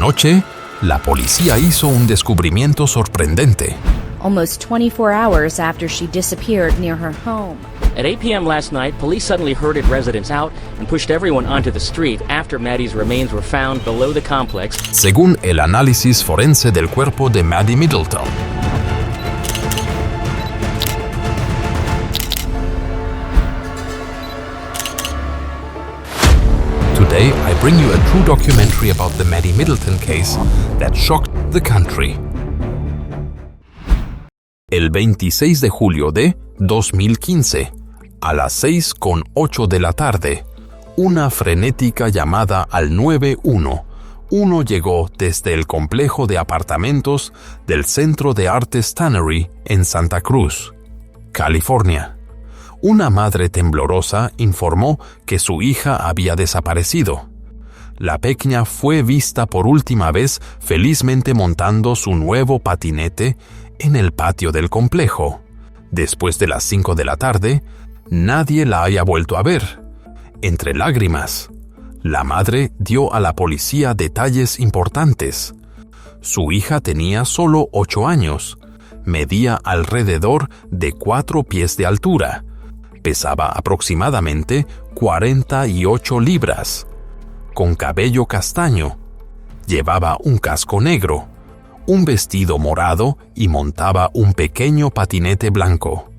noche, la policía hizo un descubrimiento sorprendente. Almost 24 hours after she disappeared near her home. At 8 p.m. last night, police suddenly herded residents out and pushed everyone onto the street after Maddie's remains were found below the complex. Según el análisis forense del cuerpo de Maddie Middleton. Today, I bring you a true documentary about the Maddie Middleton case that shocked the country. El 26 de julio de 2015, a las 6:08 de la tarde, una frenética llamada al 911 llegó desde el complejo de apartamentos del Centro de Artes Tannery en Santa Cruz, California. Una madre temblorosa informó que su hija había desaparecido. La pequeña fue vista por última vez felizmente montando su nuevo patinete en el patio del complejo. Después de las 5 de la tarde, nadie la haya vuelto a ver. Entre lágrimas, la madre dio a la policía detalles importantes. Su hija tenía solo 8 años, medía alrededor de 4 pies de altura, pesaba aproximadamente 48 libras, con cabello castaño, llevaba un casco negro, un vestido morado y montaba un pequeño patinete blanco.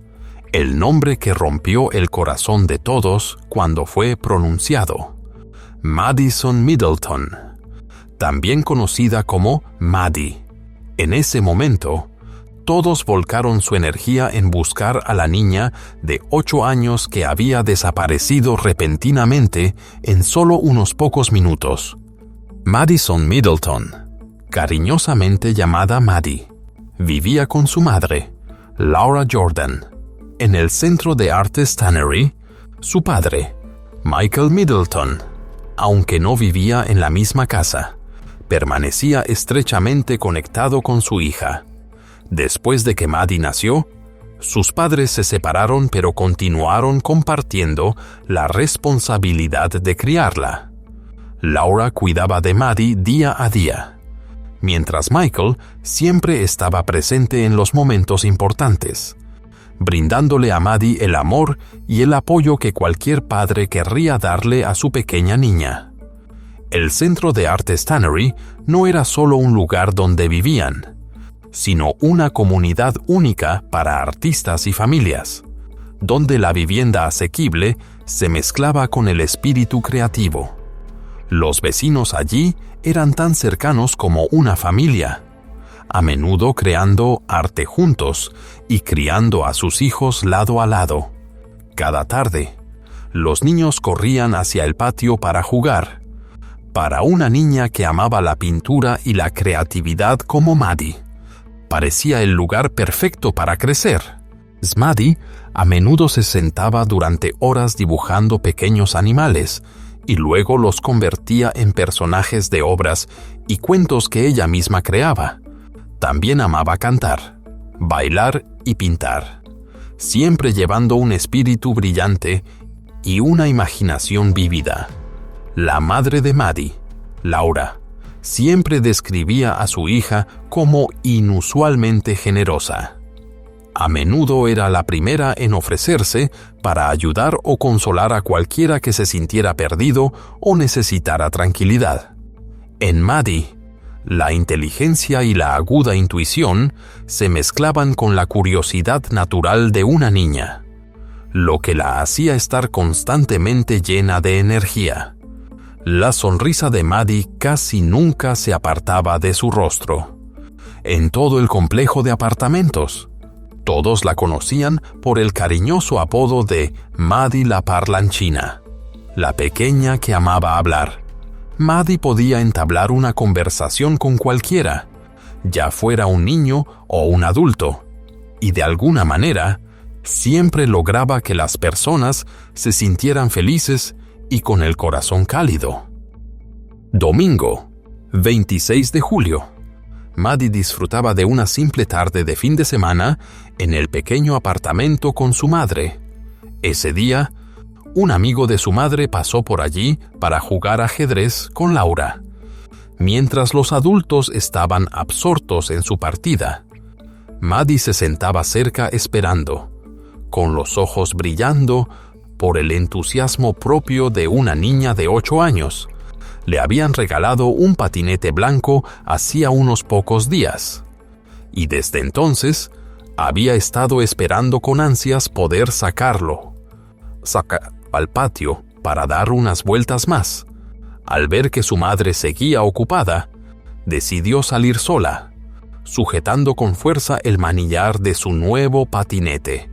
El nombre que rompió el corazón de todos cuando fue pronunciado: Madison Middleton, también conocida como Maddie. En ese momento, todos volcaron su energía en buscar a la niña de 8 años que había desaparecido repentinamente en solo unos pocos minutos. Madison Middleton, cariñosamente llamada Maddie, vivía con su madre, Laura Jordan, en el Centro de Artes Tannery. Su padre, Michael Middleton, aunque no vivía en la misma casa, permanecía estrechamente conectado con su hija. Después de que Maddie nació, sus padres se separaron pero continuaron compartiendo la responsabilidad de criarla. Laura cuidaba de Maddie día a día, mientras Michael siempre estaba presente en los momentos importantes, brindándole a Maddie el amor y el apoyo que cualquier padre querría darle a su pequeña niña. El Centro de Artes Tannery no era solo un lugar donde vivían, sino una comunidad única para artistas y familias, donde la vivienda asequible se mezclaba con el espíritu creativo. Los vecinos allí eran tan cercanos como una familia, a menudo creando arte juntos y criando a sus hijos lado a lado. Cada tarde, los niños corrían hacia el patio para jugar. Para una niña que amaba la pintura y la creatividad como Maddie, parecía el lugar perfecto para crecer. Maddie a menudo se sentaba durante horas dibujando pequeños animales y luego los convertía en personajes de obras y cuentos que ella misma creaba. También amaba cantar, bailar y pintar, siempre llevando un espíritu brillante y una imaginación vívida. La madre de Maddie, Laura, siempre describía a su hija como inusualmente generosa. A menudo era la primera en ofrecerse para ayudar o consolar a cualquiera que se sintiera perdido o necesitara tranquilidad. En Maddie, la inteligencia y la aguda intuición se mezclaban con la curiosidad natural de una niña, lo que la hacía estar constantemente llena de energía. La sonrisa de Maddie casi nunca se apartaba de su rostro. En todo el complejo de apartamentos, todos la conocían por el cariñoso apodo de Maddie la parlanchina, la pequeña que amaba hablar. Maddie podía entablar una conversación con cualquiera, ya fuera un niño o un adulto, y de alguna manera siempre lograba que las personas se sintieran felices y con el corazón cálido. Domingo, 26 de julio. Maddie disfrutaba de una simple tarde de fin de semana en el pequeño apartamento con su madre. Ese día, un amigo de su madre pasó por allí para jugar ajedrez con Laura. mientras los adultos estaban absortos en su partida. Maddie se sentaba cerca esperando, con los ojos brillando por el entusiasmo propio de una niña de 8 años. Le habían regalado un patinete blanco hacía unos pocos días, y desde entonces había estado esperando con ansias poder sacarlo al patio para dar unas vueltas más. Al ver que su madre seguía ocupada, decidió salir sola, sujetando con fuerza el manillar de su nuevo patinete,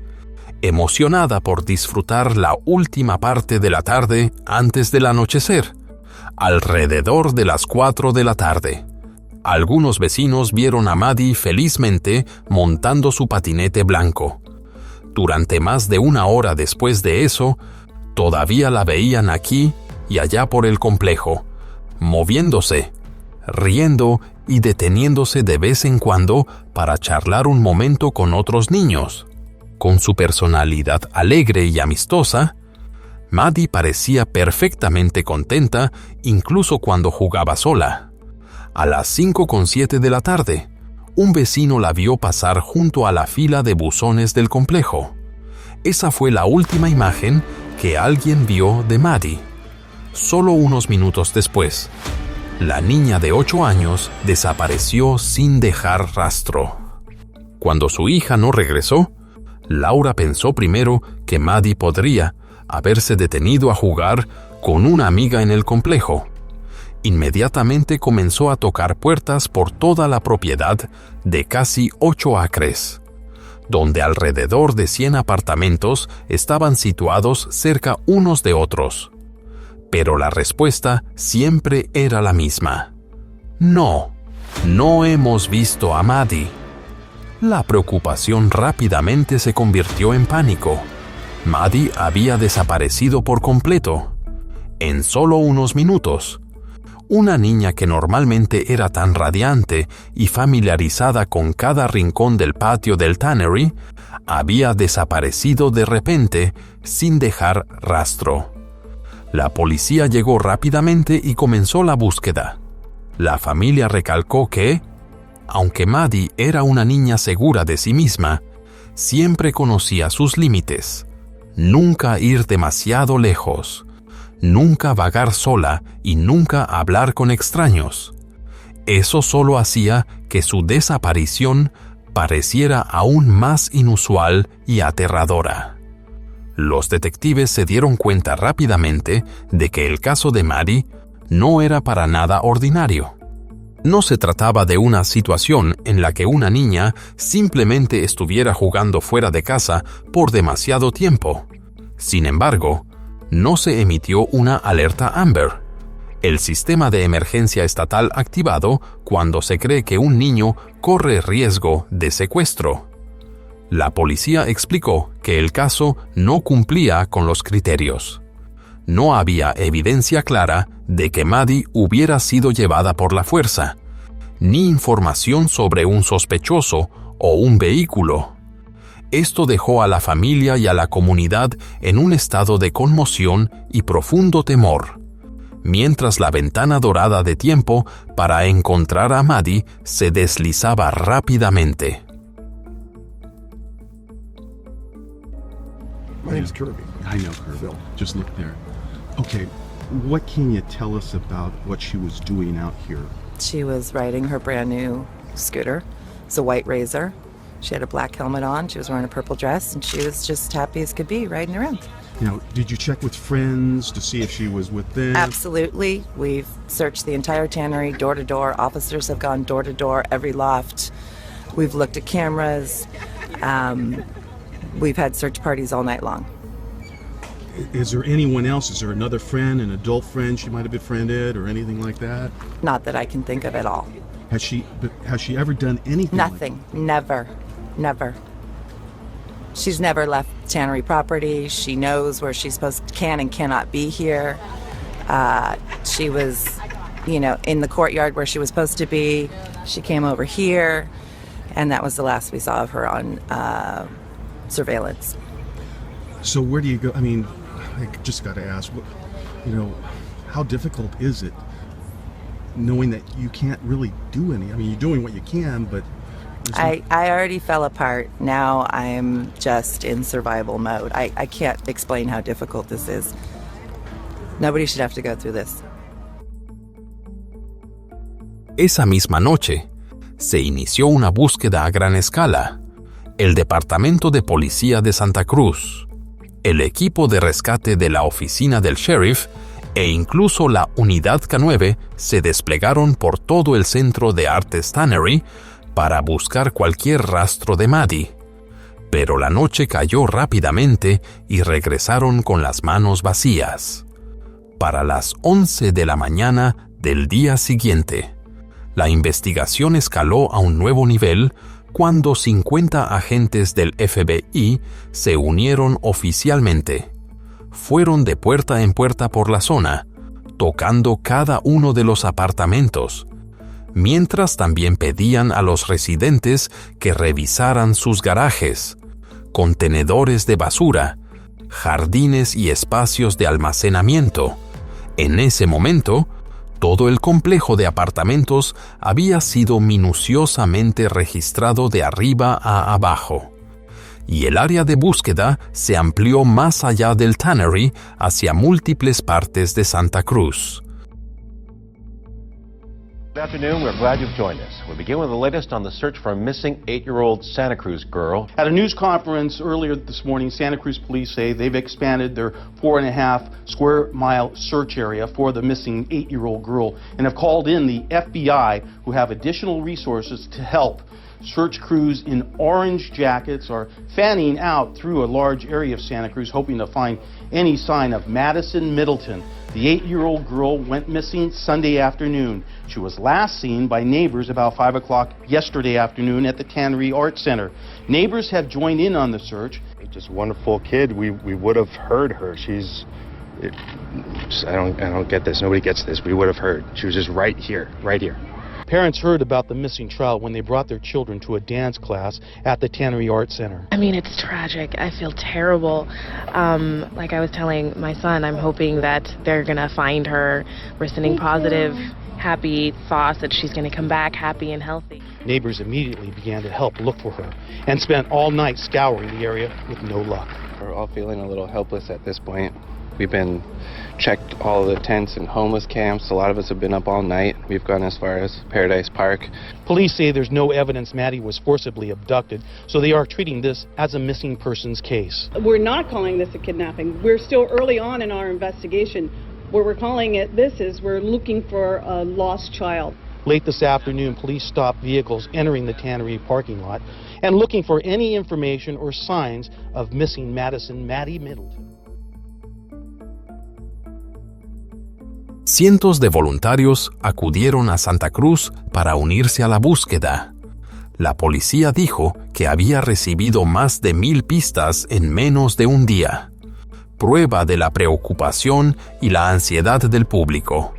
emocionada por disfrutar la última parte de la tarde antes del anochecer. Alrededor de las 4 de la tarde, algunos vecinos vieron a Maddie felizmente montando su patinete blanco. Durante más de 1 hora después de eso, todavía la veían aquí y allá por el complejo, moviéndose, riendo y deteniéndose de vez en cuando para charlar un momento con otros niños. Con su personalidad alegre y amistosa, Maddie parecía perfectamente contenta incluso cuando jugaba sola. A las 5:07 de la tarde, un vecino la vio pasar junto a la fila de buzones del complejo. Esa fue la última imagen que alguien vio de Maddie. Solo unos minutos después, la niña de 8 años desapareció sin dejar rastro. Cuando su hija no regresó, Laura pensó primero que Maddie podría haberse detenido a jugar con una amiga en el complejo. Inmediatamente comenzó a tocar puertas por toda la propiedad de casi 8 acres, donde alrededor de 100 apartamentos estaban situados cerca unos de otros. Pero la respuesta siempre era la misma. No hemos visto a Maddie. La preocupación rápidamente se convirtió en pánico. Maddie había desaparecido por completo. En solo unos minutos, una niña que normalmente era tan radiante y familiarizada con cada rincón del patio del Tannery, había desaparecido de repente sin dejar rastro. La policía llegó rápidamente y comenzó la búsqueda. La familia recalcó que, aunque Maddie era una niña segura de sí misma, siempre conocía sus límites. Nunca ir demasiado lejos, nunca vagar sola y nunca hablar con extraños. Eso solo hacía que su desaparición pareciera aún más inusual y aterradora. Los detectives se dieron cuenta rápidamente de que el caso de Maddie no era para nada ordinario. No se trataba de una situación en la que una niña simplemente estuviera jugando fuera de casa por demasiado tiempo. Sin embargo, no se emitió una alerta Amber, el sistema de emergencia estatal activado cuando se cree que un niño corre riesgo de secuestro. La policía explicó que el caso no cumplía con los criterios. No había evidencia clara de que Maddie hubiera sido llevada por la fuerza, ni información sobre un sospechoso o un vehículo. Esto dejó a la familia y a la comunidad en un estado de conmoción y profundo temor, mientras la ventana dorada de tiempo para encontrar a Maddie se deslizaba rápidamente. My name's Kirby. I know Kirby. Just look there. Okay, what can you tell us about what she was doing out here? She was riding her brand new scooter. It's a white Razor. She had a black helmet on. She was wearing a purple dress, and she was just happy as could be riding around. Now, did you check with friends to see if she was with them? Absolutely. We've searched the entire tannery, door to door. Officers have gone door to door, every loft. We've looked at cameras. We've had search parties all night long. Is there anyone else? Is there another friend, an adult friend she might have befriended or anything like that? Not that I can think of at all. Has she ever done anything? Nothing. Never. She's never left tannery property. She knows where she's can and cannot be here. She was, in the courtyard where she was supposed to be. She came over here, and that was the last we saw of her on surveillance. So where do you go? I mean, I just got to ask, how difficult is it knowing that you can't really do any. I mean, you're doing what you can, but I already fell apart. Now I'm just in survival mode. I can't explain how difficult this is. Nobody should have to go through this. Esa misma noche, se inició una búsqueda a gran escala. El Departamento de Policía de Santa Cruz, el equipo de rescate de la oficina del sheriff e incluso la Unidad K9 se desplegaron por todo el Centro de Artes Tannery para buscar cualquier rastro de Maddie. Pero la noche cayó rápidamente y regresaron con las manos vacías. Para las 11 de la mañana del día siguiente, la investigación escaló a un nuevo nivel cuando 50 agentes del FBI se unieron oficialmente. Fueron de puerta en puerta por la zona, tocando cada uno de los apartamentos, mientras también pedían a los residentes que revisaran sus garajes, contenedores de basura, jardines y espacios de almacenamiento. En ese momento, todo el complejo de apartamentos había sido minuciosamente registrado de arriba a abajo, y el área de búsqueda se amplió más allá del Tannery hacia múltiples partes de Santa Cruz. Good afternoon. We're glad you've joined us. We'll begin with the latest on the search for a missing 8-year-old Santa Cruz girl. At a news conference earlier this morning, Santa Cruz police say they've expanded their 4.5 square mile search area for the missing 8-year-old girl and have called in the FBI, who have additional resources to help. Search crews in orange jackets are fanning out through a large area of Santa Cruz, hoping to find any sign of Madison Middleton. The 8-year-old girl went missing Sunday afternoon. She was last seen by neighbors about 5 o'clock yesterday afternoon at the Tannery Art Center. Neighbors have joined in on the search. Just a wonderful kid. We would have heard her. I don't get this. Nobody gets this. We would have heard. She was just right here. Parents heard about the missing child when they brought their children to a dance class at the Tannery Art Center. I mean, it's tragic. I feel terrible. Like I was telling my son, I'm hoping that they're going to find her. We're sending positive, happy thoughts that she's going to come back happy and healthy. Neighbors immediately began to help look for her and spent all night scouring the area with no luck. We're all feeling a little helpless at this point. We've been checked all the tents and homeless camps. A lot of us have been up all night. We've gone as far as Paradise Park. Police say there's no evidence Maddie was forcibly abducted, so they are treating this as a missing persons case. We're not calling this a kidnapping. We're still early on in our investigation. What we're calling it this is we're looking for a lost child. Late this afternoon, police stopped vehicles entering the Tannery parking lot and looking for any information or signs of missing Maddie Middleton. Cientos de voluntarios acudieron a Santa Cruz para unirse a la búsqueda. La policía dijo que había recibido más de 1,000 pistas en menos de un día, prueba de la preocupación y la ansiedad del público.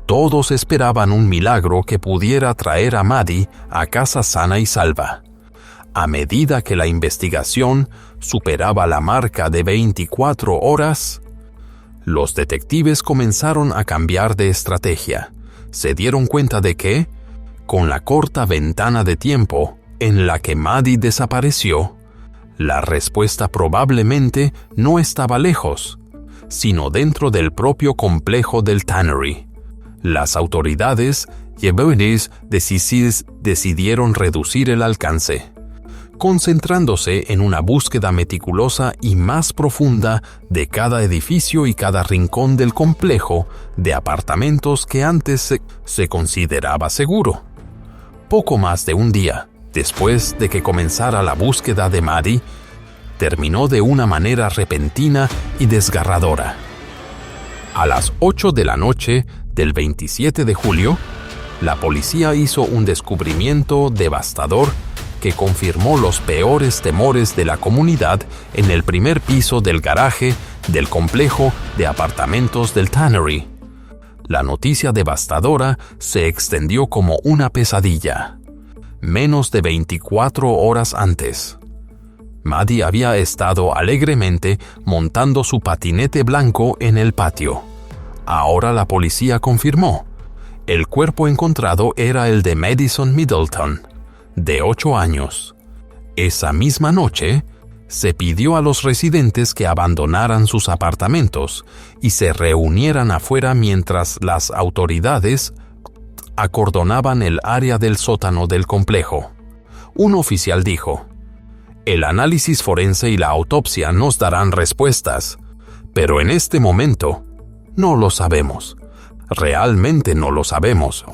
Todos esperaban un milagro que pudiera traer a Maddie a casa sana y salva. A medida que la investigación superaba la marca de 24 horas, los detectives comenzaron a cambiar de estrategia. Se dieron cuenta de que, con la corta ventana de tiempo en la que Maddie desapareció, la respuesta probablemente no estaba lejos, sino dentro del propio complejo del Tannery. Las autoridades decidieron reducir el alcance, concentrándose en una búsqueda meticulosa y más profunda de cada edificio y cada rincón del complejo de apartamentos que antes se consideraba seguro. Poco más de un día después de que comenzara la búsqueda de Maddie, terminó de una manera repentina y desgarradora. A las 8 de la noche del 27 de julio, la policía hizo un descubrimiento devastador que confirmó los peores temores de la comunidad en el primer piso del garaje del complejo de apartamentos del Tannery. La noticia devastadora se extendió como una pesadilla. Menos de 24 horas antes, Maddie había estado alegremente montando su patinete blanco en el patio. Ahora la policía confirmó. El cuerpo encontrado era el de Madison Middleton, de 8 años. Esa misma noche, se pidió a los residentes que abandonaran sus apartamentos y se reunieran afuera mientras las autoridades acordonaban el área del sótano del complejo. Un oficial dijo: "El análisis forense y la autopsia nos darán respuestas, pero en este momento no lo sabemos. Realmente no lo sabemos."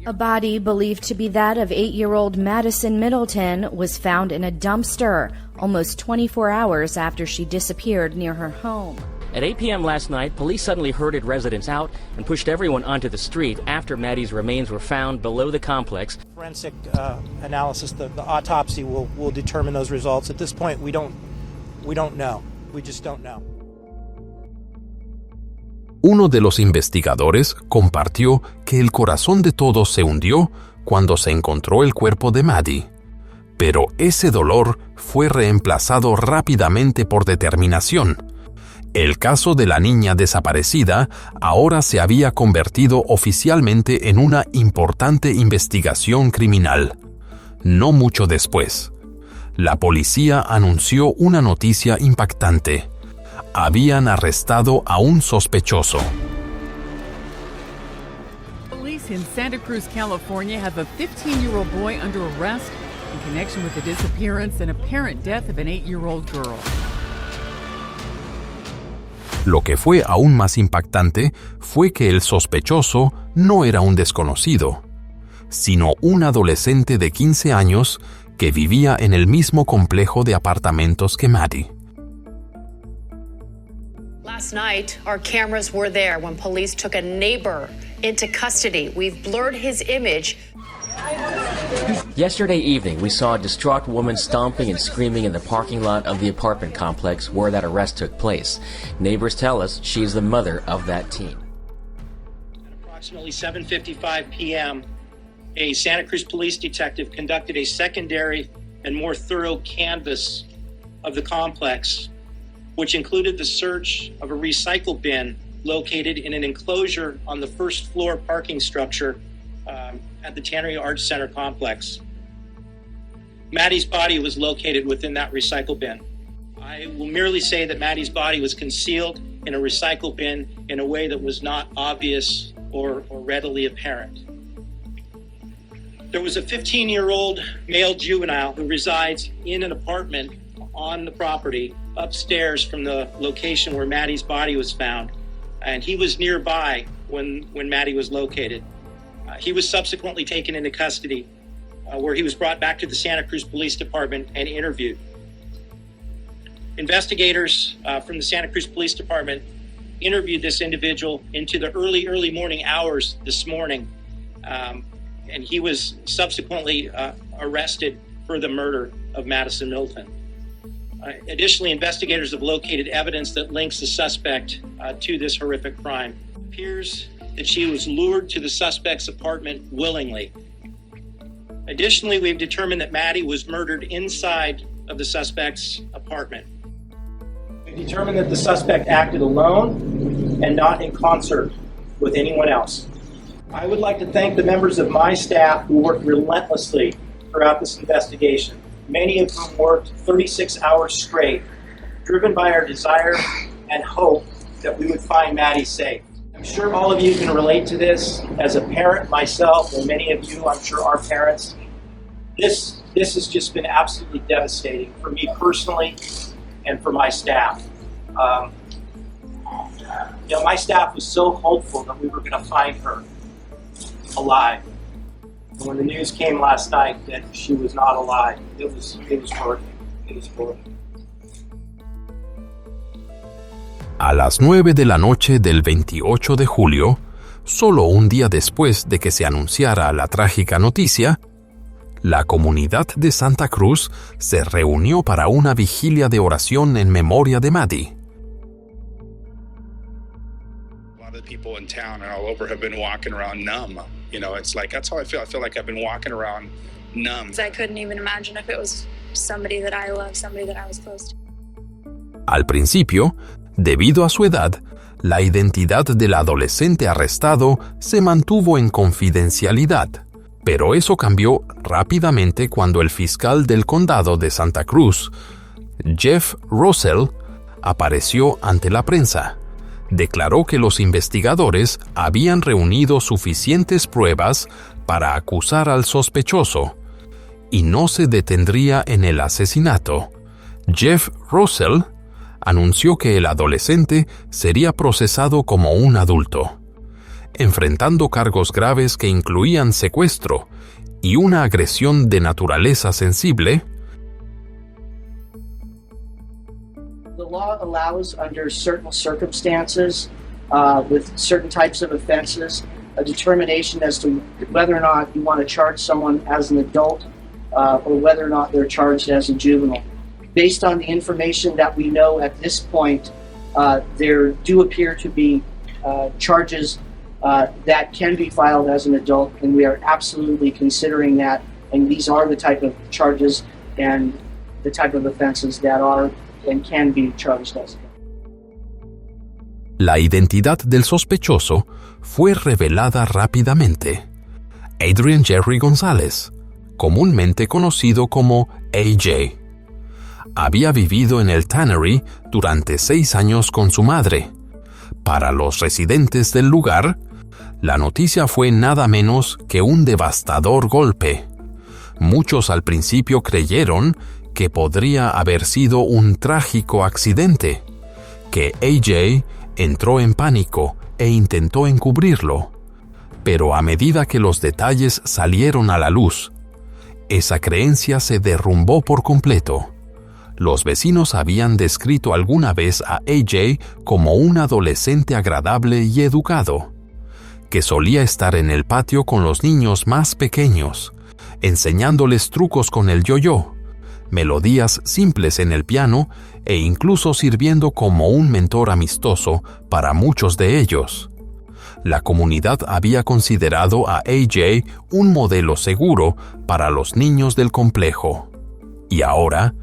A body believed to be that of 8-year-old Madison Middleton was found in a dumpster almost 24 hours after she disappeared near her home. At 8 p.m. last night, police suddenly herded residents out and pushed everyone onto the street after Maddie's remains were found below the complex. Forensic analysis, the autopsy will determine those results. At this point, we don't know. We just don't know. Uno de los investigadores compartió que el corazón de todos se hundió cuando se encontró el cuerpo de Maddie, pero ese dolor fue reemplazado rápidamente por determinación. El caso de la niña desaparecida ahora se había convertido oficialmente en una importante investigación criminal. No mucho después, la policía anunció una noticia impactante. Habían arrestado a un sospechoso. Police in Santa Cruz, California have a 15-year-old boy under arrest in connection with the disappearance and apparent death of an 8-year-old girl. Lo que fue aún más impactante fue que el sospechoso no era un desconocido, sino un adolescente de 15 años que vivía en el mismo complejo de apartamentos que Maddie. Last night, our cameras were there when police took a neighbor into custody. We've blurred his image. Yesterday evening, we saw a distraught woman stomping and screaming in the parking lot of the apartment complex where that arrest took place. Neighbors tell us she's the mother of that teen. At approximately 7:55 p.m., a Santa Cruz police detective conducted a secondary and more thorough canvass of the complex, which included the search of a recycle bin located in an enclosure on the first floor parking structure at the Tannery Arts Center complex. Maddie's body was located within that recycle bin. I will merely say that Maddie's body was concealed in a recycle bin in a way that was not obvious or readily apparent. There was a 15-year-old male juvenile who resides in an apartment on the property upstairs from the location where Maddie's body was found, and he was nearby when Maddie was located. He was subsequently taken into custody, where he was brought back to the Santa Cruz Police Department and interviewed. Investigators from the Santa Cruz Police Department interviewed this individual into the early morning hours this morning, and he was subsequently arrested for the murder of Madison Middleton. Additionally, investigators have located evidence that links the suspect to this horrific crime. It appears that she was lured to the suspect's apartment willingly. Additionally, we've determined that Maddie was murdered inside of the suspect's apartment. We've determined that the suspect acted alone and not in concert with anyone else. I would like to thank the members of my staff who worked relentlessly throughout this investigation, many of whom worked 36 hours straight, driven by our desire and hope that we would find Maddie safe. I'm sure all of you can relate to this. As a parent myself, and many of you, I'm sure, are parents. This has just been absolutely devastating for me personally and for my staff. My staff was so hopeful that we were going to find her alive. And when the news came last night that she was not alive, it was horrific. It was horrific. A las 9 de la noche del 28 de julio, solo un día después de que se anunciara la trágica noticia, la comunidad de Santa Cruz se reunió para una vigilia de oración en memoria de Maddie. A lot of the people in town and all over have been walking around numb. It's like, that's how I feel. I feel like I've been walking around numb. I couldn't even imagine if it was somebody that I love, somebody that I was close to. Al principio, debido a su edad, la identidad del adolescente arrestado se mantuvo en confidencialidad, pero eso cambió rápidamente cuando el fiscal del condado de Santa Cruz, Jeff Russell, apareció ante la prensa. Declaró que los investigadores habían reunido suficientes pruebas para acusar al sospechoso y no se detendría en el asesinato. Jeff Russell anunció que el adolescente sería procesado como un adulto, enfrentando cargos graves que incluían secuestro y una agresión de naturaleza sensible. The law allows, under certain circumstances, with certain types of offenses, a determination as to whether or not you want to charge someone as an adult or whether or not they're charged as a juvenile. Based on the information that we know at this point, there do appear to be charges that can be filed as an adult, and we are absolutely considering that, and these are the type of charges and the type of offenses that are and can be charged as. La identidad del sospechoso fue revelada rápidamente. Adrian Jerry González, comúnmente conocido como AJ, había vivido en el Tannery durante 6 años con su madre. Para los residentes del lugar, la noticia fue nada menos que un devastador golpe. Muchos al principio creyeron que podría haber sido un trágico accidente, que AJ entró en pánico e intentó encubrirlo. Pero a medida que los detalles salieron a la luz, esa creencia se derrumbó por completo. Los vecinos habían descrito alguna vez a AJ como un adolescente agradable y educado, que solía estar en el patio con los niños más pequeños, enseñándoles trucos con el yo-yo, melodías simples en el piano e incluso sirviendo como un mentor amistoso para muchos de ellos. La comunidad había considerado a AJ un modelo seguro para los niños del complejo. Y ahora,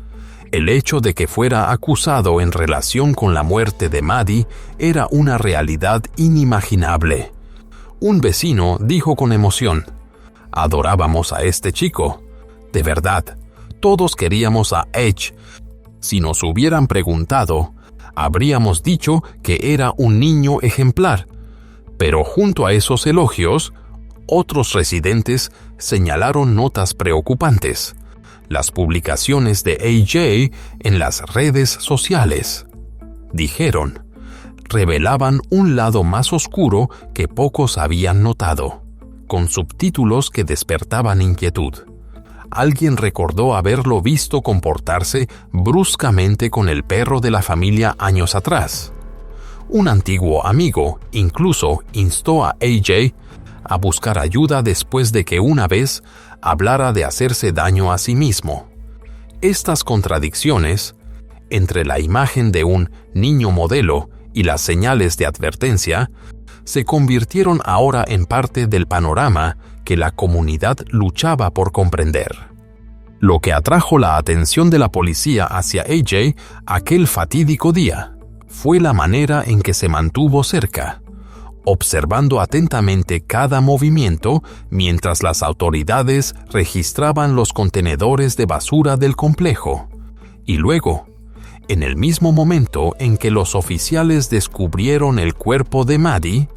el hecho de que fuera acusado en relación con la muerte de Maddie era una realidad inimaginable. Un vecino dijo con emoción: «Adorábamos a este chico. De verdad, todos queríamos a Edge. Si nos hubieran preguntado, habríamos dicho que era un niño ejemplar». Pero junto a esos elogios, otros residentes señalaron notas preocupantes. Las publicaciones de AJ en las redes sociales, dijeron, revelaban un lado más oscuro que pocos habían notado, con subtítulos que despertaban inquietud. Alguien recordó haberlo visto comportarse bruscamente con el perro de la familia años atrás. Un antiguo amigo incluso instó a AJ a buscar ayuda después de que una vez hablara de hacerse daño a sí mismo. Estas contradicciones, entre la imagen de un niño modelo y las señales de advertencia, se convirtieron ahora en parte del panorama que la comunidad luchaba por comprender. Lo que atrajo la atención de la policía hacia AJ aquel fatídico día fue la manera en que se mantuvo cerca, observando atentamente cada movimiento mientras las autoridades registraban los contenedores de basura del complejo. Y luego, en el mismo momento en que los oficiales descubrieron el cuerpo de Maddie,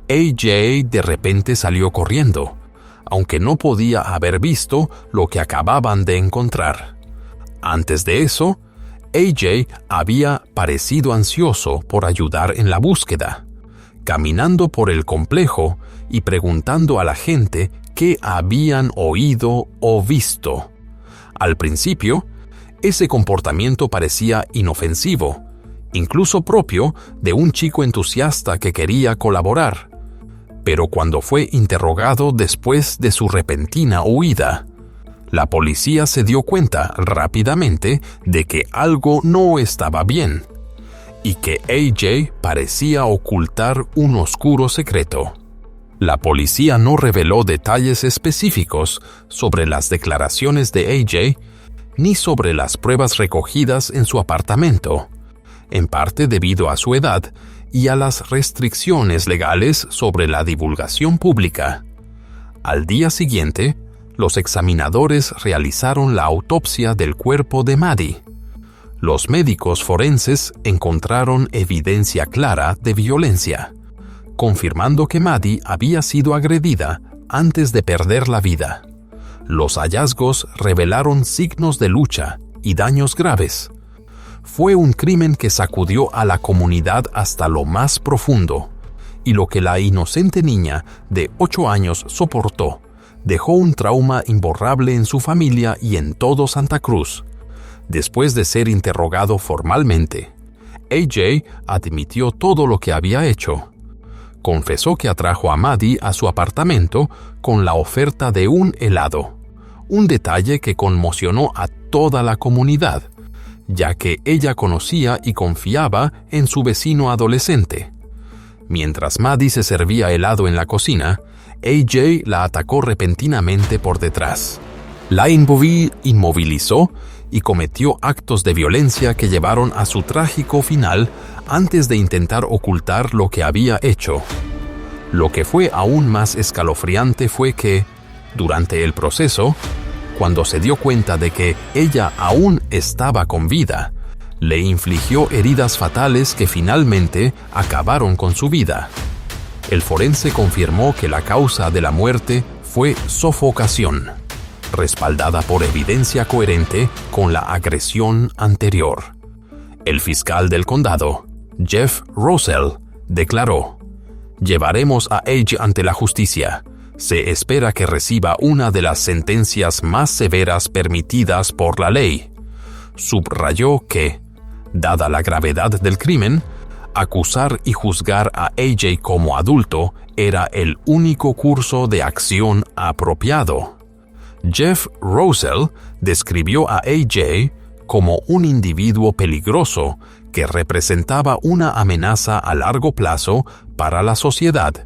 AJ de repente salió corriendo, aunque no podía haber visto lo que acababan de encontrar. Antes de eso, AJ había parecido ansioso por ayudar en la búsqueda, caminando por el complejo y preguntando a la gente qué habían oído o visto. Al principio, ese comportamiento parecía inofensivo, incluso propio de un chico entusiasta que quería colaborar. Pero cuando fue interrogado después de su repentina huida, la policía se dio cuenta rápidamente de que algo no estaba bien y que AJ parecía ocultar un oscuro secreto. La policía no reveló detalles específicos sobre las declaraciones de AJ ni sobre las pruebas recogidas en su apartamento, en parte debido a su edad y a las restricciones legales sobre la divulgación pública. Al día siguiente, los examinadores realizaron la autopsia del cuerpo de Maddie. Los médicos forenses encontraron evidencia clara de violencia, confirmando que Maddie había sido agredida antes de perder la vida. Los hallazgos revelaron signos de lucha y daños graves. Fue un crimen que sacudió a la comunidad hasta lo más profundo, y lo que la inocente niña de 8 años soportó dejó un trauma imborrable en su familia y en todo Santa Cruz. Después de ser interrogado formalmente, AJ admitió todo lo que había hecho. Confesó que atrajo a Maddie a su apartamento con la oferta de un helado, un detalle que conmocionó a toda la comunidad, ya que ella conocía y confiaba en su vecino adolescente. Mientras Maddie se servía helado en la cocina, AJ la atacó repentinamente por detrás. La inmovilizó y cometió actos de violencia que llevaron a su trágico final antes de intentar ocultar lo que había hecho. Lo que fue aún más escalofriante fue que, durante el proceso, cuando se dio cuenta de que ella aún estaba con vida, le infligió heridas fatales que finalmente acabaron con su vida. El forense confirmó que la causa de la muerte fue sofocación, respaldada por evidencia coherente con la agresión anterior. El fiscal del condado, Jeff Rosell, declaró: «Llevaremos a Age ante la justicia. Se espera que reciba una de las sentencias más severas permitidas por la ley». Subrayó que, dada la gravedad del crimen, acusar y juzgar a AJ como adulto era el único curso de acción apropiado. Jeff Rosell describió a AJ como un individuo peligroso que representaba una amenaza a largo plazo para la sociedad,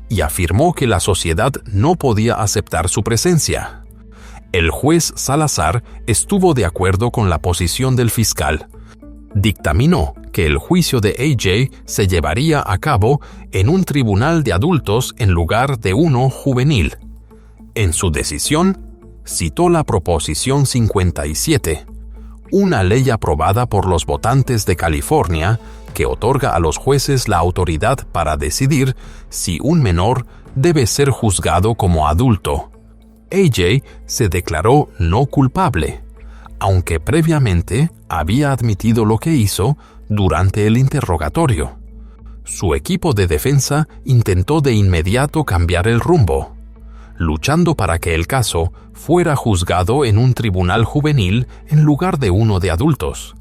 y afirmó que la sociedad no podía aceptar su presencia. El juez Salazar estuvo de acuerdo con la posición del fiscal. Dictaminó que el juicio de AJ se llevaría a cabo en un tribunal de adultos en lugar de uno juvenil. En su decisión, citó la Proposición 57, una ley aprobada por los votantes de California que otorga a los jueces la autoridad para decidir si un menor debe ser juzgado como adulto. AJ se declaró no culpable, aunque previamente había admitido lo que hizo durante el interrogatorio. Su equipo de defensa intentó de inmediato cambiar el rumbo, luchando para que el caso fuera juzgado en un tribunal juvenil en lugar de uno de adultos.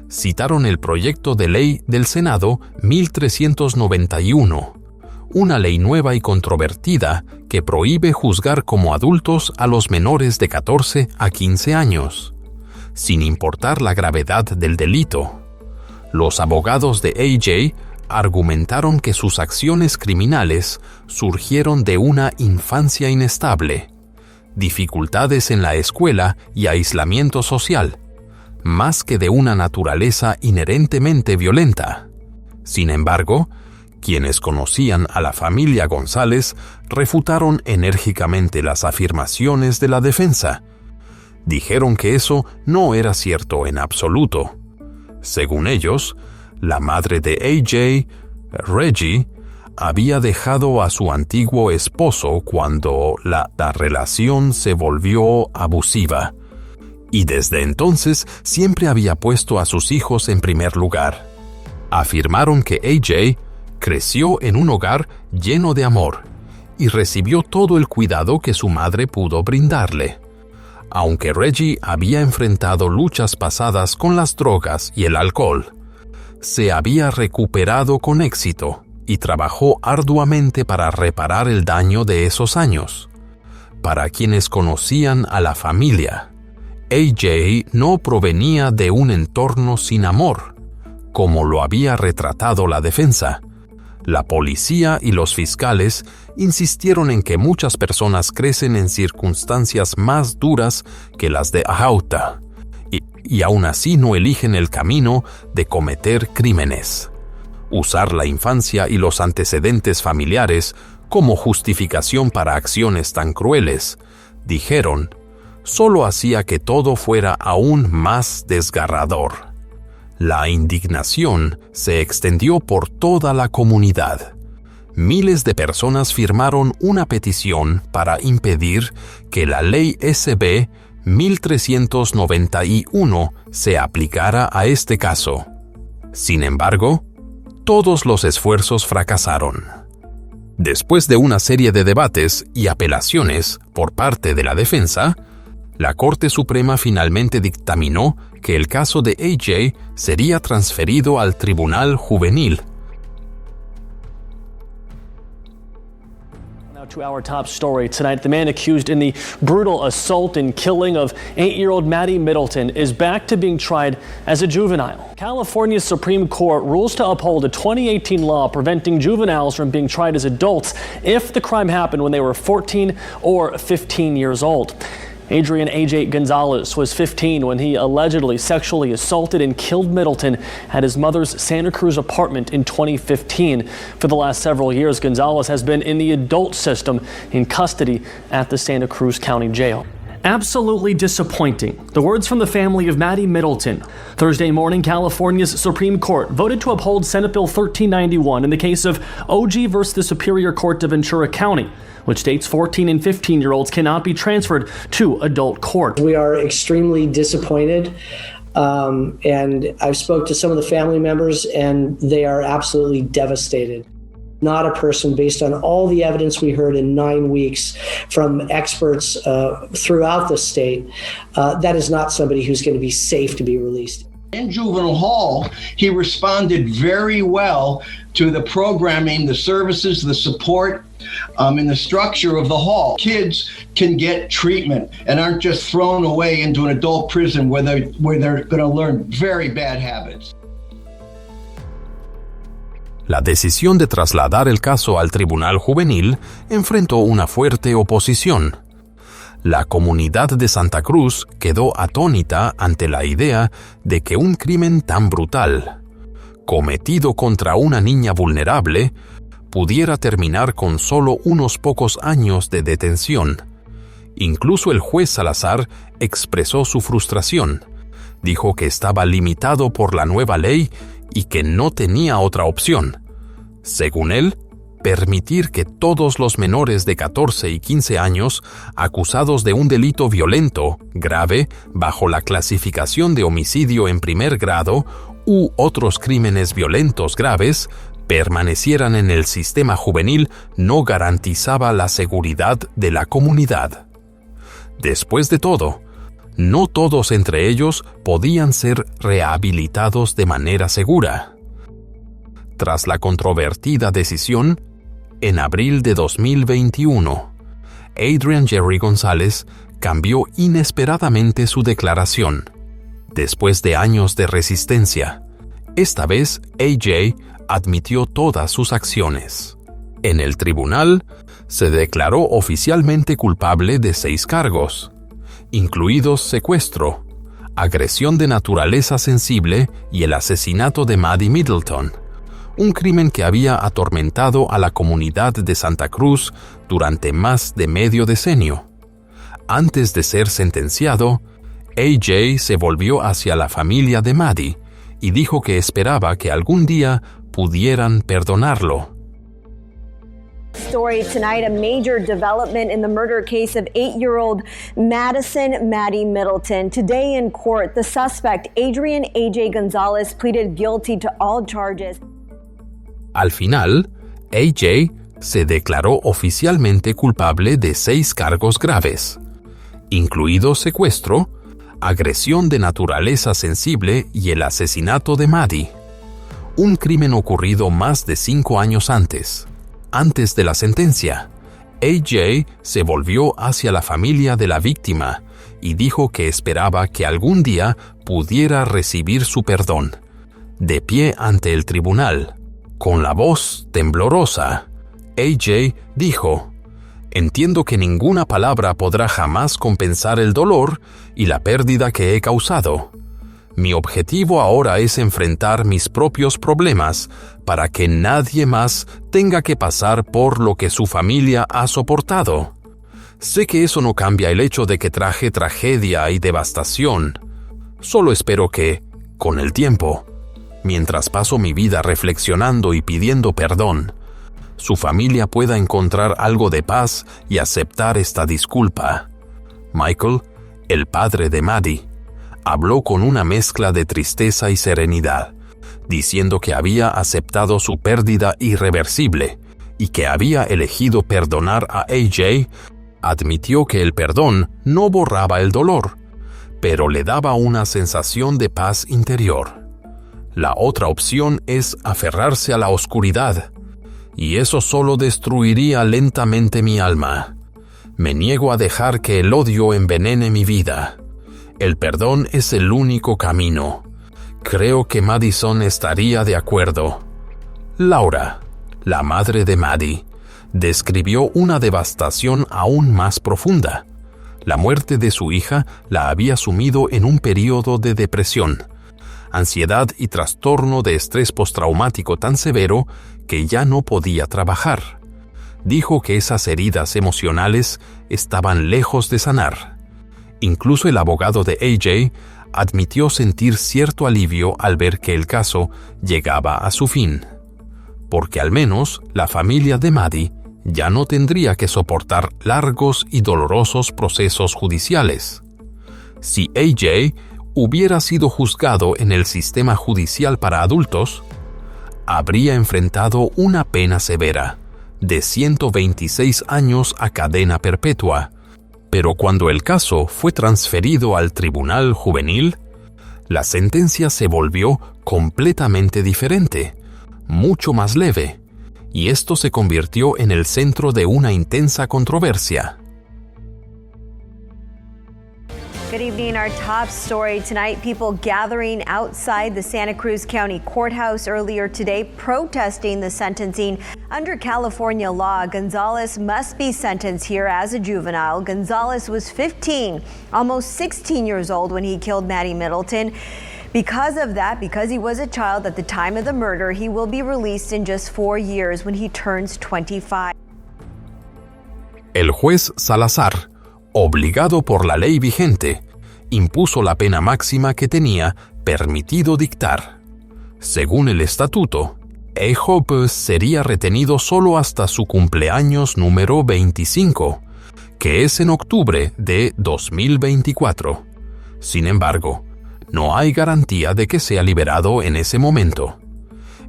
Citaron el proyecto de ley del Senado 1391, una ley nueva y controvertida que prohíbe juzgar como adultos a los menores de 14 a 15 años, sin importar la gravedad del delito. Los abogados de AJ argumentaron que sus acciones criminales surgieron de una infancia inestable, dificultades en la escuela y aislamiento social, más que de una naturaleza inherentemente violenta. Sin embargo, quienes conocían a la familia González refutaron enérgicamente las afirmaciones de la defensa. Dijeron que eso no era cierto en absoluto. Según ellos, la madre de AJ, Reggie, había dejado a su antiguo esposo cuando la relación se volvió abusiva, y desde entonces siempre había puesto a sus hijos en primer lugar. Afirmaron que AJ creció en un hogar lleno de amor y recibió todo el cuidado que su madre pudo brindarle. Aunque Reggie había enfrentado luchas pasadas con las drogas y el alcohol, se había recuperado con éxito y trabajó arduamente para reparar el daño de esos años. Para quienes conocían a la familia, AJ no provenía de un entorno sin amor, como lo había retratado la defensa. La policía y los fiscales insistieron en que muchas personas crecen en circunstancias más duras que las de Ajauta, y aún así no eligen el camino de cometer crímenes. Usar la infancia y los antecedentes familiares como justificación para acciones tan crueles, dijeron, solo hacía que todo fuera aún más desgarrador. La indignación se extendió por toda la comunidad. Miles de personas firmaron una petición para impedir que la ley SB 1391 se aplicara a este caso. Sin embargo, todos los esfuerzos fracasaron. Después de una serie de debates y apelaciones por parte de la defensa, la Corte Suprema finalmente dictaminó que el caso de AJ sería transferido al Tribunal Juvenil. To our top story tonight, the man accused in the brutal assault and killing of 8-year-old Maddie Middleton is back to being tried as a juvenile. California's Supreme Court rules to uphold a 2018 law preventing juveniles from being tried as adults if the crime happened when they were 14 or 15 years old. Adrian AJ Gonzalez was 15 when he allegedly sexually assaulted and killed Middleton at his mother's Santa Cruz apartment in 2015. For the last several years, Gonzalez has been in the adult system in custody at the Santa Cruz County Jail. Absolutely disappointing. The words from the family of Maddie Middleton. Thursday morning, California's Supreme Court voted to uphold Senate Bill 1391 in the case of OG versus the Superior Court of Ventura County, which states 14 and 15-year-olds cannot be transferred to adult court. We are extremely disappointed, and I've spoke to some of the family members, and they are absolutely devastated. Not a person, based on all the evidence we heard in 9 weeks from experts throughout the state, that is not somebody who's going to be safe to be released. In juvenile hall, he responded very well to the programming, the services, the support, and the structure of the hall. Kids can get treatment and aren't just thrown away into an adult prison where they're going to learn very bad habits. La decisión de trasladar el caso al Tribunal Juvenil enfrentó una fuerte oposición. La comunidad de Santa Cruz quedó atónita ante la idea de que un crimen tan brutal, cometido contra una niña vulnerable, pudiera terminar con solo unos pocos años de detención. Incluso el juez Salazar expresó su frustración. Dijo que estaba limitado por la nueva ley y que no tenía otra opción. Según él, permitir que todos los menores de 14 y 15 años acusados de un delito violento, grave, bajo la clasificación de homicidio en primer grado u otros crímenes violentos graves, permanecieran en el sistema juvenil no garantizaba la seguridad de la comunidad. Después de todo, no todos entre ellos podían ser rehabilitados de manera segura. Tras la controvertida decisión, en abril de 2021, Adrian Jerry González cambió inesperadamente su declaración. Después de años de resistencia, esta vez AJ admitió todas sus acciones. En el tribunal, se declaró oficialmente culpable de 6 cargos, incluidos secuestro, agresión de naturaleza sensible y el asesinato de Maddie Middleton, un crimen que había atormentado a la comunidad de Santa Cruz durante más de medio decenio. Antes de ser sentenciado, AJ se volvió hacia la familia de Maddie y dijo que esperaba que algún día pudieran perdonarlo. Story tonight, a major development in the murder case of 8-year-old Madison Maddie Middleton. Today in court, the suspect, Adrian AJ Gonzalez, pleaded guilty to all charges. Al final, AJ se declaró oficialmente culpable de 6 cargos graves, incluidos secuestro, agresión de naturaleza sensible y el asesinato de Maddie, un crimen ocurrido más de 5 años antes. Antes de la sentencia, AJ se volvió hacia la familia de la víctima y dijo que esperaba que algún día pudiera recibir su perdón. De pie ante el tribunal, con la voz temblorosa, AJ dijo: «Entiendo que ninguna palabra podrá jamás compensar el dolor y la pérdida que he causado. Mi objetivo ahora es enfrentar mis propios problemas para que nadie más tenga que pasar por lo que su familia ha soportado. Sé que eso no cambia el hecho de que traje tragedia y devastación. Solo espero que, con el tiempo, mientras paso mi vida reflexionando y pidiendo perdón, su familia pueda encontrar algo de paz y aceptar esta disculpa. Michael, el padre de Maddie, habló con una mezcla de tristeza y serenidad, diciendo que había aceptado su pérdida irreversible y que había elegido perdonar a AJ. Admitió que el perdón no borraba el dolor, pero le daba una sensación de paz interior. La otra opción es aferrarse a la oscuridad, y eso solo destruiría lentamente mi alma. Me niego a dejar que el odio envenene mi vida. El perdón es el único camino. Creo que Madison estaría de acuerdo. Laura, la madre de Maddie, describió una devastación aún más profunda. La muerte de su hija la había sumido en un período de depresión, ansiedad y trastorno de estrés postraumático tan severo que ya no podía trabajar. Dijo que esas heridas emocionales estaban lejos de sanar. Incluso el abogado de AJ admitió sentir cierto alivio al ver que el caso llegaba a su fin, porque al menos la familia de Maddie ya no tendría que soportar largos y dolorosos procesos judiciales. Si AJ hubiera sido juzgado en el sistema judicial para adultos, habría enfrentado una pena severa de 126 años a cadena perpetua, pero cuando el caso fue transferido al tribunal juvenil, la sentencia se volvió completamente diferente, mucho más leve, y esto se convirtió en el centro de una intensa controversia. Good evening. Our top story tonight, people gathering outside the Santa Cruz County Courthouse earlier today protesting the sentencing. Under California law, Gonzalez must be sentenced here as a juvenile. Gonzalez was 15, almost 16 years old when he killed Maddie Middleton. Because of that, because he was a child at the time of the murder, he will be released in just 4 years when he turns 25. El juez Salazar, obligado por la ley vigente, impuso la pena máxima que tenía permitido dictar. Según el estatuto, A-Hope sería retenido solo hasta su cumpleaños número 25, que es en octubre de 2024. Sin embargo, no hay garantía de que sea liberado en ese momento.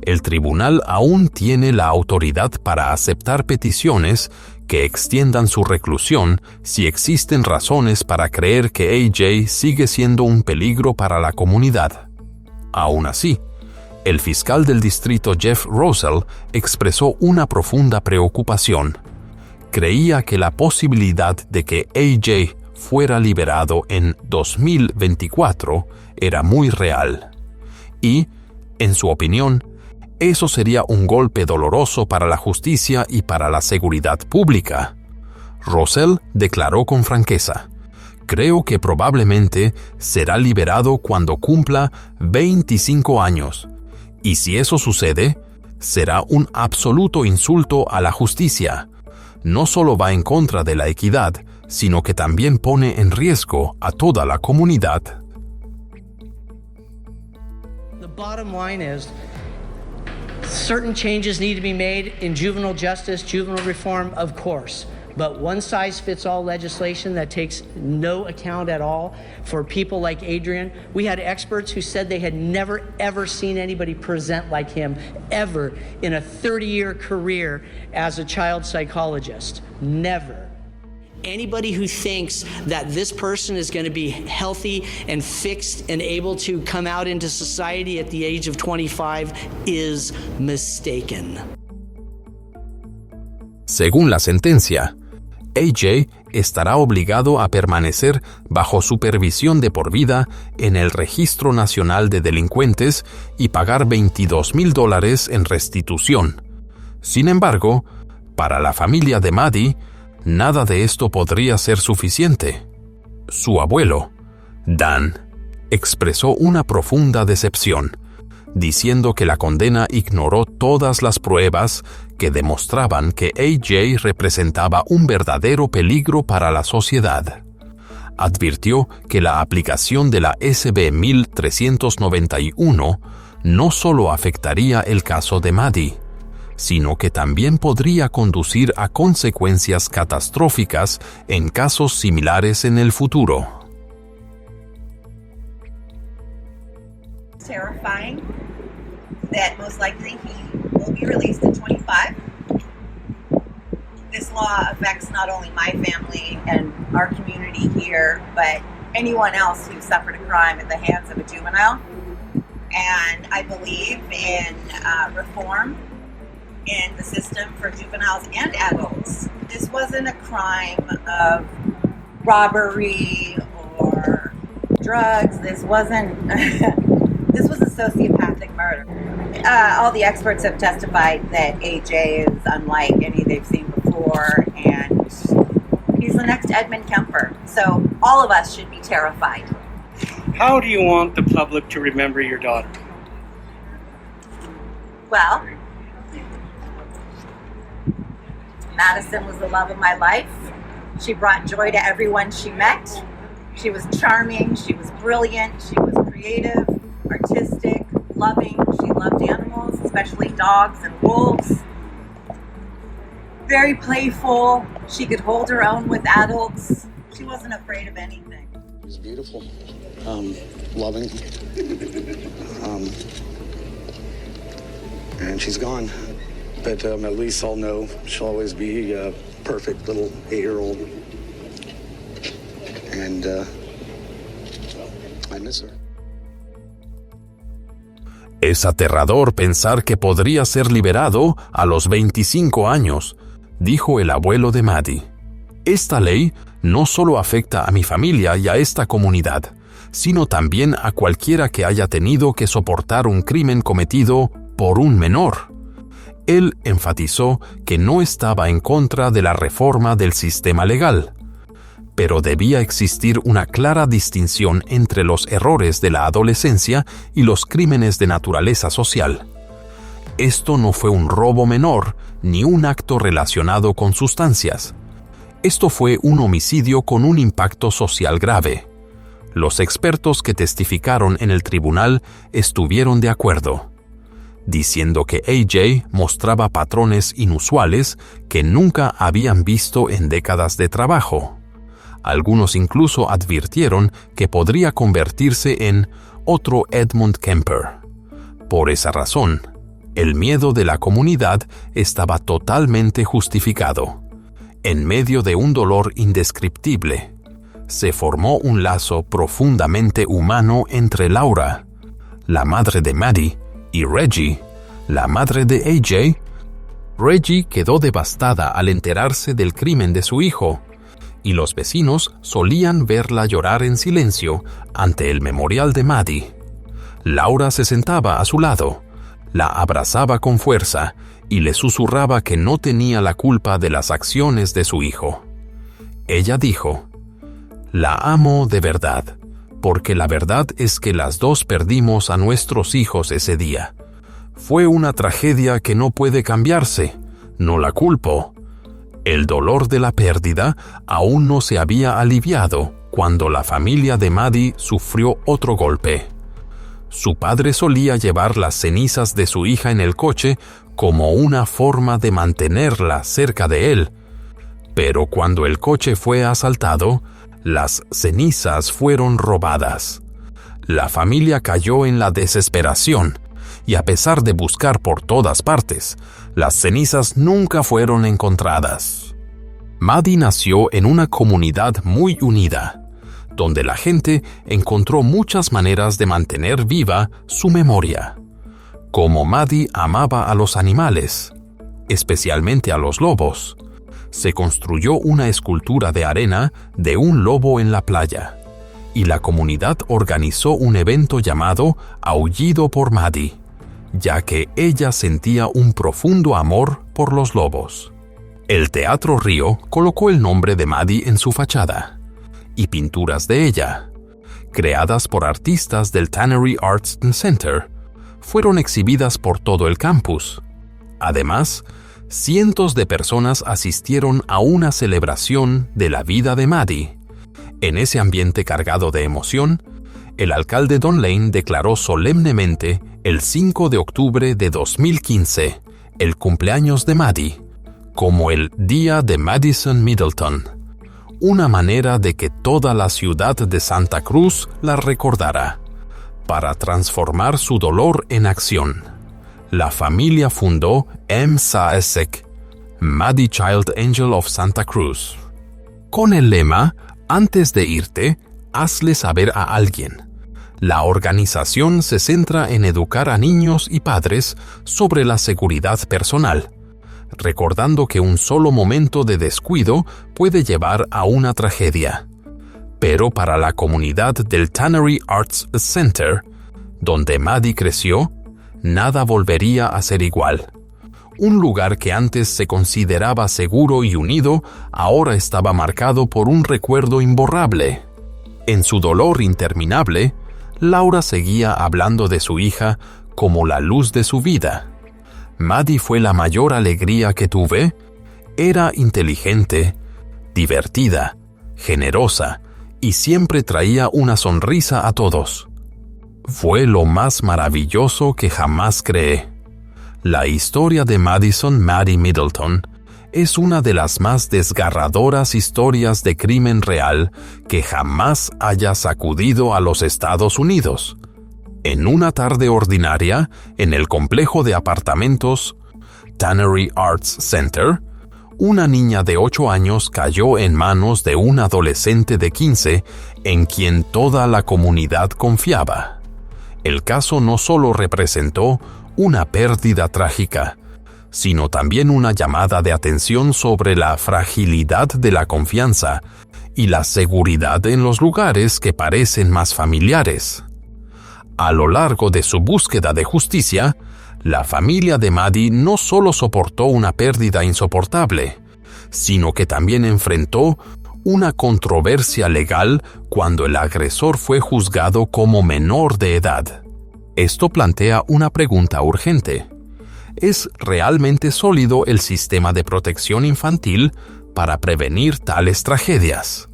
El tribunal aún tiene la autoridad para aceptar peticiones que extiendan su reclusión si existen razones para creer que AJ sigue siendo un peligro para la comunidad. Aún así, el fiscal del distrito Jeff Rosell expresó una profunda preocupación. Creía que la posibilidad de que AJ fuera liberado en 2024 era muy real. Y, en su opinión, eso sería un golpe doloroso para la justicia y para la seguridad pública. Rosell declaró con franqueza: creo que probablemente será liberado cuando cumpla 25 años, y si eso sucede, será un absoluto insulto a la justicia. No solo va en contra de la equidad, sino que también pone en riesgo a toda la comunidad. The bottom line is, certain changes need to be made in juvenile justice, juvenile reform, of course. But one-size-fits-all legislation that takes no account at all for people like Adrian. We had experts who said they had never, ever seen anybody present like him, ever, in a 30-year career as a child psychologist. Never. Anybody who thinks that this person is going to be healthy and fixed and able to come out into society at the age of 25 is mistaken. Según la sentencia, AJ estará obligado a permanecer bajo supervisión de por vida en el Registro Nacional de Delincuentes y pagar $22,000 en restitución. Sin embargo, para la familia de Maddie, nada de esto podría ser suficiente. Su abuelo, Dan, expresó una profunda decepción, diciendo que la condena ignoró todas las pruebas que demostraban que AJ representaba un verdadero peligro para la sociedad. Advirtió que la aplicación de la SB 1391 no solo afectaría el caso de Maddie, sino que también podría conducir a consecuencias catastróficas en casos similares en el futuro. Terrifying that most likely he will be released at 25. This law affects not only my family and our community here, but anyone else who suffered a crime at the hands of a juvenile. And I believe in reform in the system for juveniles and adults. This wasn't a crime of robbery or drugs. This wasn't. This was a sociopathic murder. All the experts have testified that AJ is unlike any they've seen before, and he's the next Edmund Kemper. So all of us should be terrified. How do you want the public to remember your daughter? Well, Madison was the love of my life. She brought joy to everyone she met. She was charming, she was brilliant, she was creative, artistic, loving. She loved animals, especially dogs and wolves. Very playful. She could hold her own with adults. She wasn't afraid of anything. She was beautiful, loving, and she's gone. But at least I'll know she'll always be a perfect little 8-year-old. And I miss her. Es aterrador pensar que podría ser liberado a los 25 años, dijo el abuelo de Maddie. Esta ley no solo afecta a mi familia y a esta comunidad, sino también a cualquiera que haya tenido que soportar un crimen cometido por un menor. Él enfatizó que no estaba en contra de la reforma del sistema legal, pero debía existir una clara distinción entre los errores de la adolescencia y los crímenes de naturaleza social. Esto no fue un robo menor ni un acto relacionado con sustancias. Esto fue un homicidio con un impacto social grave. Los expertos que testificaron en el tribunal estuvieron de acuerdo, diciendo que AJ mostraba patrones inusuales que nunca habían visto en décadas de trabajo. Algunos incluso advirtieron que podría convertirse en otro Edmund Kemper. Por esa razón, el miedo de la comunidad estaba totalmente justificado. En medio de un dolor indescriptible, se formó un lazo profundamente humano entre Laura, la madre de Maddie, y Reggie, la madre de AJ. Reggie quedó devastada al enterarse del crimen de su hijo, y los vecinos solían verla llorar en silencio ante el memorial de Maddie. Laura se sentaba a su lado, la abrazaba con fuerza y le susurraba que no tenía la culpa de las acciones de su hijo. Ella dijo: «La amo de verdad, porque la verdad es que las dos perdimos a nuestros hijos ese día. Fue una tragedia que no puede cambiarse, no la culpo». El dolor de la pérdida aún no se había aliviado cuando la familia de Maddie sufrió otro golpe. Su padre solía llevar las cenizas de su hija en el coche como una forma de mantenerla cerca de él, pero cuando el coche fue asaltado, las cenizas fueron robadas. La familia cayó en la desesperación, y a pesar de buscar por todas partes, las cenizas nunca fueron encontradas. Maddie nació en una comunidad muy unida, donde la gente encontró muchas maneras de mantener viva su memoria. Como Maddie amaba a los animales, especialmente a los lobos, se construyó una escultura de arena de un lobo en la playa, y la comunidad organizó un evento llamado Aullido por Maddie, ya que ella sentía un profundo amor por los lobos. El Teatro Río colocó el nombre de Maddie en su fachada, y pinturas de ella, creadas por artistas del Tannery Arts Center, fueron exhibidas por todo el campus. Además, cientos de personas asistieron a una celebración de la vida de Maddie. En ese ambiente cargado de emoción, el alcalde Don Lane declaró solemnemente el 5 de octubre de 2015, el cumpleaños de Maddie, como el Día de Madison Middleton, una manera de que toda la ciudad de Santa Cruz la recordara, para transformar su dolor en acción. La familia fundó MSASEC, Maddie Child Angel of Santa Cruz, con el lema «Antes de irte, hazle saber a alguien». La organización se centra en educar a niños y padres sobre la seguridad personal, recordando que un solo momento de descuido puede llevar a una tragedia. Pero para la comunidad del Tannery Arts Center, donde Maddie creció, nada volvería a ser igual. Un lugar que antes se consideraba seguro y unido, ahora estaba marcado por un recuerdo imborrable. En su dolor interminable, Laura seguía hablando de su hija como la luz de su vida. Maddie fue la mayor alegría que tuve. Era inteligente, divertida, generosa y siempre traía una sonrisa a todos. Fue lo más maravilloso que jamás creé. La historia de Madison Maddie Middleton es una de las más desgarradoras historias de crimen real que jamás haya sacudido a los Estados Unidos. En una tarde ordinaria, en el complejo de apartamentos Tannery Arts Center, una niña de 8 años cayó en manos de un adolescente de 15 en quien toda la comunidad confiaba. El caso no solo representó una pérdida trágica, sino también una llamada de atención sobre la fragilidad de la confianza y la seguridad en los lugares que parecen más familiares. A lo largo de su búsqueda de justicia, la familia de Maddie no solo soportó una pérdida insoportable, sino que también enfrentó una controversia legal cuando el agresor fue juzgado como menor de edad. Esto plantea una pregunta urgente. ¿Es realmente sólido el sistema de protección infantil para prevenir tales tragedias?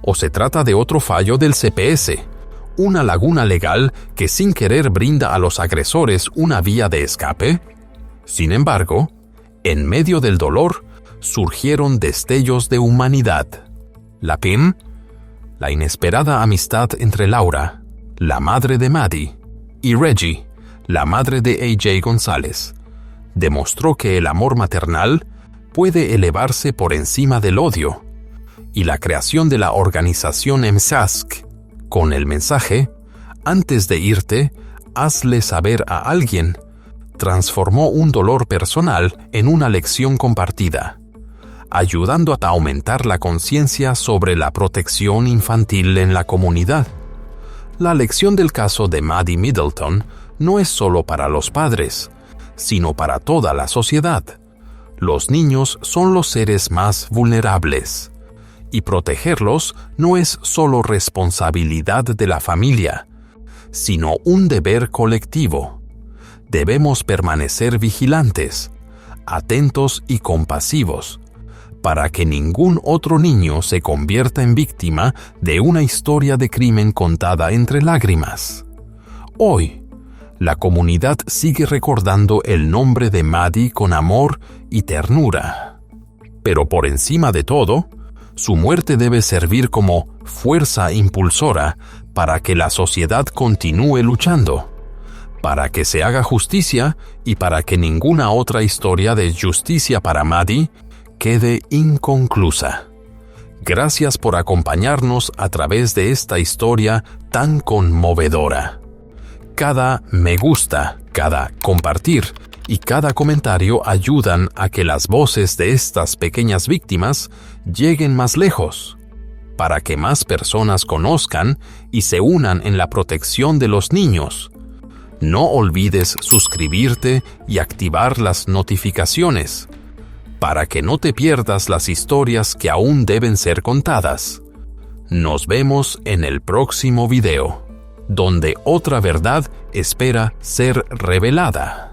¿O se trata de otro fallo del CPS, una laguna legal que sin querer brinda a los agresores una vía de escape? Sin embargo, en medio del dolor, surgieron destellos de humanidad. La PIM, la inesperada amistad entre Laura, la madre de Maddie, y Reggie, la madre de AJ González, demostró que el amor maternal puede elevarse por encima del odio, y la creación de la organización MSASC, con el mensaje «Antes de irte, hazle saber a alguien», transformó un dolor personal en una lección compartida, ayudando a aumentar la conciencia sobre la protección infantil en la comunidad. La lección del caso de Maddie Middleton no es solo para los padres, sino para toda la sociedad. Los niños son los seres más vulnerables, y protegerlos no es solo responsabilidad de la familia, sino un deber colectivo. Debemos permanecer vigilantes, atentos y compasivos, para que ningún otro niño se convierta en víctima de una historia de crimen contada entre lágrimas. Hoy, la comunidad sigue recordando el nombre de Maddie con amor y ternura. Pero por encima de todo, su muerte debe servir como fuerza impulsora para que la sociedad continúe luchando, para que se haga justicia y para que ninguna otra historia de justicia para Maddie quede inconclusa. Gracias por acompañarnos a través de esta historia tan conmovedora. Cada me gusta, cada compartir y cada comentario ayudan a que las voces de estas pequeñas víctimas lleguen más lejos, para que más personas conozcan y se unan en la protección de los niños. No olvides suscribirte y activar las notificaciones, para que no te pierdas las historias que aún deben ser contadas. Nos vemos en el próximo video, donde otra verdad espera ser revelada.